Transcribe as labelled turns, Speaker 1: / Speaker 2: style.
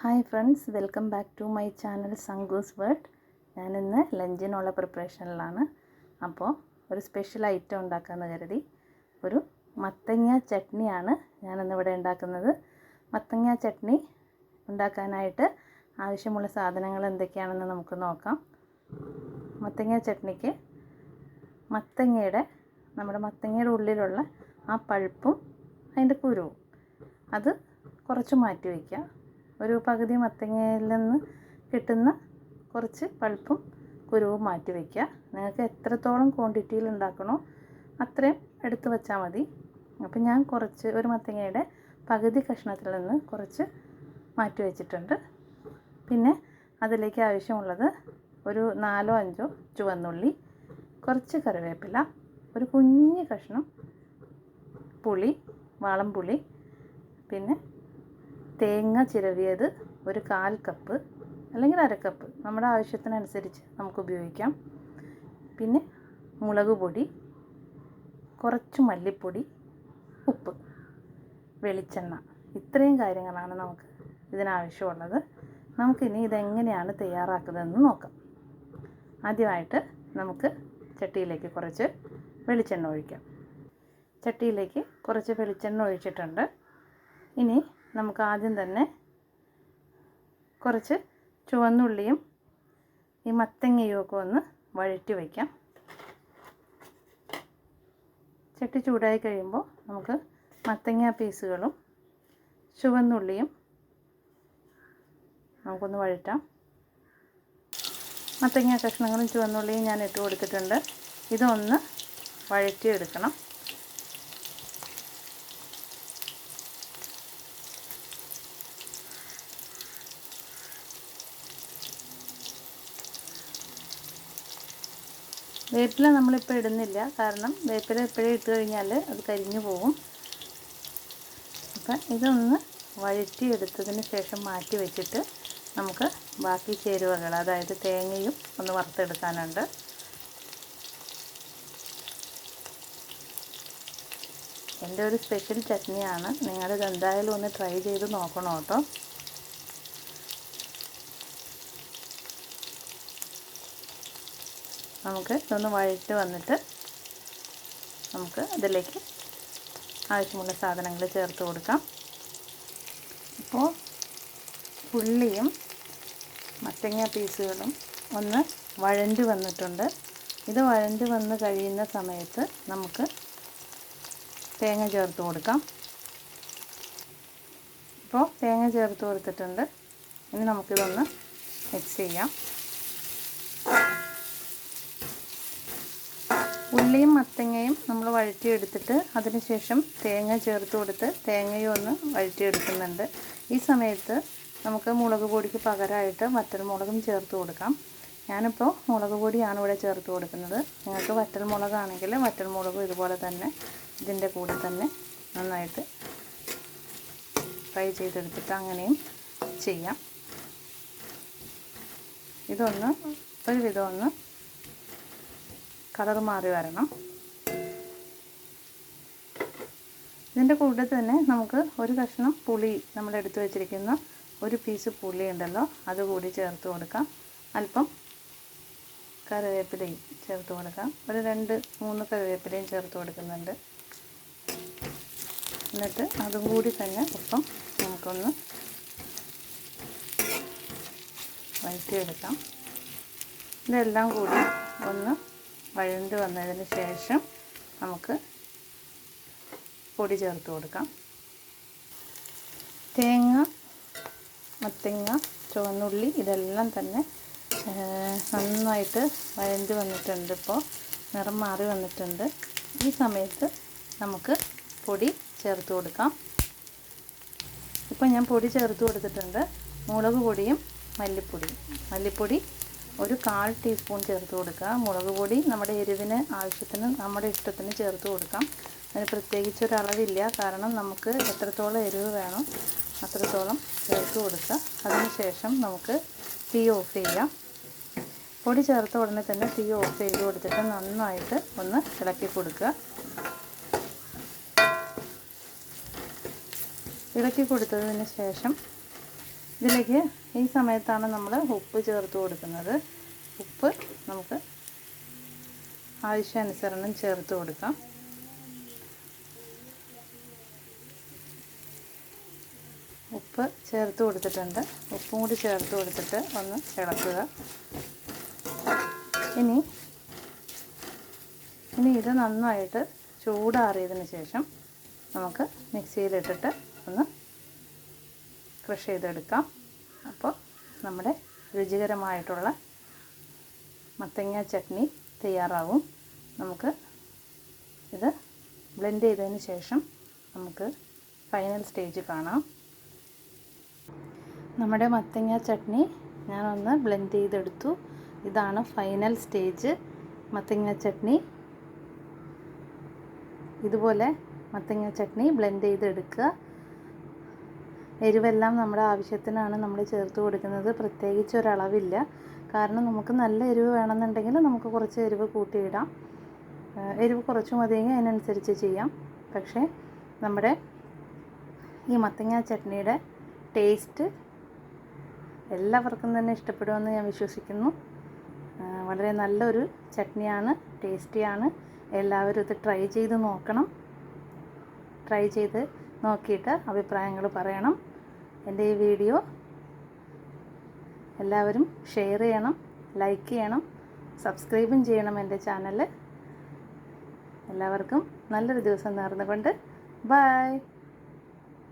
Speaker 1: Hi friends, welcome back to my channel Sangoo's world. ഞാനിന്ന് ലഞ്ചിനുള്ള പ്രിപ്പറേഷനിലാണ്. അപ്പോൾ ഒരു സ്പെഷ്യൽ ഐറ്റം ഉണ്ടാക്കാമെന്ന് കരുതി ഒരു മത്തങ്ങ ചട്നിയാണ് ഞാനിന്നിവിടെ ഉണ്ടാക്കുന്നത്. മത്തങ്ങ ചട്നി ഉണ്ടാക്കാനായിട്ട് ആവശ്യമുള്ള സാധനങ്ങൾ എന്തൊക്കെയാണെന്ന് നമുക്ക് നോക്കാം. മത്തങ്ങ ചട്നിക്ക് നമ്മുടെ മത്തങ്ങയുടെ ഉള്ളിലുള്ള ആ പൾപ്പും അതിൻ്റെ കുരുവും അത് കുറച്ച് മാറ്റി വയ്ക്കുക. ഒരു പകുതി മത്തങ്ങയിൽ നിന്ന് കിട്ടുന്ന കുറച്ച് പൾപ്പും കുരുവും മാറ്റി വയ്ക്കുക. നിങ്ങൾക്ക് എത്രത്തോളം ക്വാണ്ടിറ്റിയിൽ ഉണ്ടാക്കണോ അത്രയും എടുത്ത് വെച്ചാൽ മതി. അപ്പം ഞാൻ ഒരു മത്തങ്ങയുടെ പകുതി കഷ്ണത്തിൽ നിന്ന് കുറച്ച് മാറ്റി വെച്ചിട്ടുണ്ട്. പിന്നെ അതിലേക്ക് ആവശ്യമുള്ളത് ഒരു 4-5 ചുവന്നുള്ളി, കുറച്ച് കറിവേപ്പില, ഒരു കുഞ്ഞ് കഷ്ണം പുളി, വാളംപുളി, പിന്നെ തേങ്ങ ചിരവിയത് ഒരു 1/4 കപ്പ് അല്ലെങ്കിൽ 1/2 കപ്പ്, നമ്മുടെ ആവശ്യത്തിനനുസരിച്ച് നമുക്ക് ഉപയോഗിക്കാം. പിന്നെ മുളക് പൊടി, കുറച്ച് മല്ലിപ്പൊടി, ഉപ്പ്, വെളിച്ചെണ്ണ, ഇത്രയും കാര്യങ്ങളാണ് നമുക്ക് ഇതിനാവശ്യമുള്ളത്. നമുക്കിനി ഇതെങ്ങനെയാണ് തയ്യാറാക്കുന്നതെന്ന് നോക്കാം. ആദ്യമായിട്ട് നമുക്ക് ചട്ടിയിലേക്ക് കുറച്ച് വെളിച്ചെണ്ണ ഒഴിക്കാം. ചട്ടിയിലേക്ക് കുറച്ച് വെളിച്ചെണ്ണ ഒഴിച്ചിട്ടുണ്ട്. ഇനി നമുക്ക് ആദ്യം തന്നെ കുറച്ച് ചുവന്നുള്ളിയും ഈ മത്തങ്ങയും ഒക്കെ ഒന്ന് വഴറ്റി വയ്ക്കാം. ചട്ടി ചൂടായി കഴിയുമ്പോൾ നമുക്ക് മത്തങ്ങ പീസുകളും ചുവന്നുള്ളിയും നമുക്കൊന്ന് വഴറ്റാം. മത്തങ്ങ കഷ്ണങ്ങളും ചുവന്നുള്ളിയും ഞാൻ ഇട്ട് കൊടുത്തിട്ടുണ്ട്. ഇതൊന്ന് വഴറ്റിയെടുക്കണം. വേപ്പില നമ്മളിപ്പോൾ ഇടുന്നില്ല, കാരണം വേപ്പില എപ്പോഴും ഇട്ട് കഴിഞ്ഞാൽ അത് കരിഞ്ഞു പോകും. അപ്പം ഇതൊന്ന് വഴറ്റിയെടുത്തതിന് ശേഷം മാറ്റി വെച്ചിട്ട് നമുക്ക് ബാക്കി ചേരുവകൾ, അതായത് തേങ്ങയും ഒന്ന് വറുത്തെടുക്കാനുണ്ട്. എൻ്റെ ഒരു സ്പെഷ്യൽ ചട്നിയാണ്, നിങ്ങളിത് എന്തായാലും ഒന്ന് ട്രൈ ചെയ്ത് നോക്കണം കേട്ടോ. നമുക്ക് ഇതൊന്ന് വഴറ്റി വന്നിട്ട് നമുക്ക് അതിലേക്ക് ആവശ്യമുള്ള സാധനങ്ങൾ ചേർത്ത് കൊടുക്കാം. ഇപ്പോൾ ഉള്ളിയും മത്തങ്ങ പീസുകളും ഒന്ന് വഴണ്ടി വന്നിട്ടുണ്ട്. ഇത് വഴണ്ടി വന്ന് കഴിയുന്ന സമയത്ത് നമുക്ക് തേങ്ങ ചേർത്ത് കൊടുക്കാം. ഇപ്പോൾ തേങ്ങ ചേർത്ത് കൊടുത്തിട്ടുണ്ട്. ഇനി നമുക്കിതൊന്ന് മിക്സ് ചെയ്യാം. ഉള്ളിയും മത്തങ്ങയും നമ്മൾ വഴറ്റിയെടുത്തിട്ട് അതിന് ശേഷം തേങ്ങ ചേർത്ത് കൊടുത്ത് തേങ്ങയും ഒന്ന് വഴറ്റിയെടുക്കുന്നുണ്ട്. ഈ സമയത്ത് നമുക്ക് മുളക് പൊടിക്ക് പകരമായിട്ട് വറ്റൽമുളകും ചേർത്ത് കൊടുക്കാം. ഞാനിപ്പോൾ മുളക് പൊടിയാണ് ഇവിടെ ചേർത്ത് കൊടുക്കുന്നത്. നിങ്ങൾക്ക് വറ്റൽമുളകാണെങ്കിൽ വറ്റൽമുളകും ഇതുപോലെ തന്നെ ഇതിൻ്റെ കൂടെ തന്നെ നന്നായിട്ട് ഫ്രൈ ചെയ്തെടുത്തിട്ട് അങ്ങനെയും ചെയ്യാം. ഇതൊന്ന് ഒരുവിധം ഒന്ന് കളർ മാറി വരണം. ഇതിൻ്റെ കൂടെ തന്നെ നമുക്ക് ഒരു കഷ്ണം പുളി, നമ്മൾ എടുത്തു വെച്ചിരിക്കുന്ന ഒരു പീസ് പുളി ഉണ്ടല്ലോ, അതുകൂടി ചേർത്ത് കൊടുക്കാം. അല്പം കറിവേപ്പിലയും ചേർത്ത് കൊടുക്കാം. ഒരു 2-3 കറിവേപ്പിലയും ചേർത്ത് കൊടുക്കുന്നുണ്ട്. എന്നിട്ട് അതും കൂടി തന്നെ ഒപ്പം നമുക്കൊന്ന് വഴറ്റിയെടുക്കാം. ഇതെല്ലാം കൂടി ഒന്ന് വഴണ്ട് വന്നതിന് ശേഷം നമുക്ക് പൊടി ചേർത്ത് കൊടുക്കാം. തേങ്ങ, മത്തങ്ങ, ചുവന്നുള്ളി ഇതെല്ലാം തന്നെ നന്നായിട്ട് വഴണ്ട് വന്നിട്ടുണ്ട്. ഇപ്പോൾ നിറം മാറി വന്നിട്ടുണ്ട്. ഈ സമയത്ത് നമുക്ക് പൊടി ചേർത്ത് കൊടുക്കാം. ഇപ്പോൾ ഞാൻ പൊടി ചേർത്ത് കൊടുത്തിട്ടുണ്ട്. മുളക് പൊടിയും മല്ലിപ്പൊടി ഒരു 1/4 ടീസ്പൂൺ ചേർത്ത് കൊടുക്കുക. മുളക് പൊടി നമ്മുടെ എരിവിന് ആവശ്യത്തിന്, നമ്മുടെ ഇഷ്ടത്തിന് ചേർത്ത് കൊടുക്കാം. അതിന് പ്രത്യേകിച്ച് ഒരളവില്ല, കാരണം നമുക്ക് എത്രത്തോളം എരിവ് വേണം അത്രത്തോളം ചേർത്ത് കൊടുക്കുക. അതിനുശേഷം നമുക്ക് തീ ഓഫ് ചെയ്യാം. പൊടി ചേർത്ത ഉടനെ തന്നെ തീ ഓഫ് ചെയ്ത് കൊടുത്തിട്ട് നന്നായിട്ട് ഒന്ന് ഇളക്കി കൊടുക്കുക. ഇളക്കി കൊടുത്തതിന് ശേഷം ഇതിലേക്ക് ഈ സമയത്താണ് നമ്മൾ ഉപ്പ് ചേർത്ത് കൊടുക്കുന്നത്. ഉപ്പ് നമുക്ക് ആവശ്യാനുസരണം ചേർത്ത് കൊടുക്കാം. ഉപ്പ് ചേർത്ത് കൊടുത്തിട്ടുണ്ട്. ഉപ്പും കൂടി ചേർത്ത് കൊടുത്തിട്ട് ഒന്ന് ഇളക്കുക. ഇനി ഇത് നന്നായിട്ട് ചൂടാറിയതിന് ശേഷം നമുക്ക് മിക്സിയിലിട്ടിട്ട് ഒന്ന് ക്രഷ് ചെയ്തെടുക്കാം. അപ്പോൾ നമ്മുടെ രുചികരമായിട്ടുള്ള മത്തങ്ങ ചട്നി തയ്യാറാവും. നമുക്ക് ഇത് ബ്ലെൻഡ് ചെയ്തതിന് ശേഷം നമുക്ക് ഫൈനൽ സ്റ്റേജ് കാണാം. നമ്മുടെ മത്തങ്ങ ചട്നി ഞാനൊന്ന് ബ്ലെൻഡ് ചെയ്തെടുത്തു. ഇതാണ് ഫൈനൽ സ്റ്റേജ്. മത്തങ്ങ ചട്നി ഇതുപോലെ മത്തങ്ങ ചട്നി ബ്ലെൻഡ് ചെയ്തെടുക്കുക. എരിവെല്ലാം നമ്മുടെ ആവശ്യത്തിനാണ് നമ്മൾ ചേർത്ത് കൊടുക്കുന്നത്. പ്രത്യേകിച്ച് ഒരളവില്ല. കാരണം നമുക്ക് നല്ല എരിവ് വേണമെന്നുണ്ടെങ്കിൽ നമുക്ക് കുറച്ച് എരിവ് കൂട്ടിയിടാം. എരിവ് കുറച്ച് മതിയെങ്കിൽ അതിനനുസരിച്ച് ചെയ്യാം. പക്ഷേ നമ്മുടെ ഈ മത്തങ്ങ ചട്നിയുടെ ടേസ്റ്റ് എല്ലാവർക്കും തന്നെ ഇഷ്ടപ്പെടുമെന്ന് ഞാൻ വിശ്വസിക്കുന്നു. വളരെ നല്ലൊരു ചട്നിയാണ്, ടേസ്റ്റിയാണ്. എല്ലാവരും ഇത് ട്രൈ ചെയ്ത് നോക്കണം. ട്രൈ ചെയ്ത് നോക്കിയിട്ട് അഭിപ്രായങ്ങൾ പറയണം. എൻ്റെ ഈ വീഡിയോ എല്ലാവരും ഷെയർ ചെയ്യണം, ലൈക്ക് ചെയ്യണം, സബ്സ്ക്രൈബും ചെയ്യണം എൻ്റെ ചാനൽ. എല്ലാവർക്കും നല്ലൊരു ദിവസം നേർന്നുകൊണ്ട് ബൈ.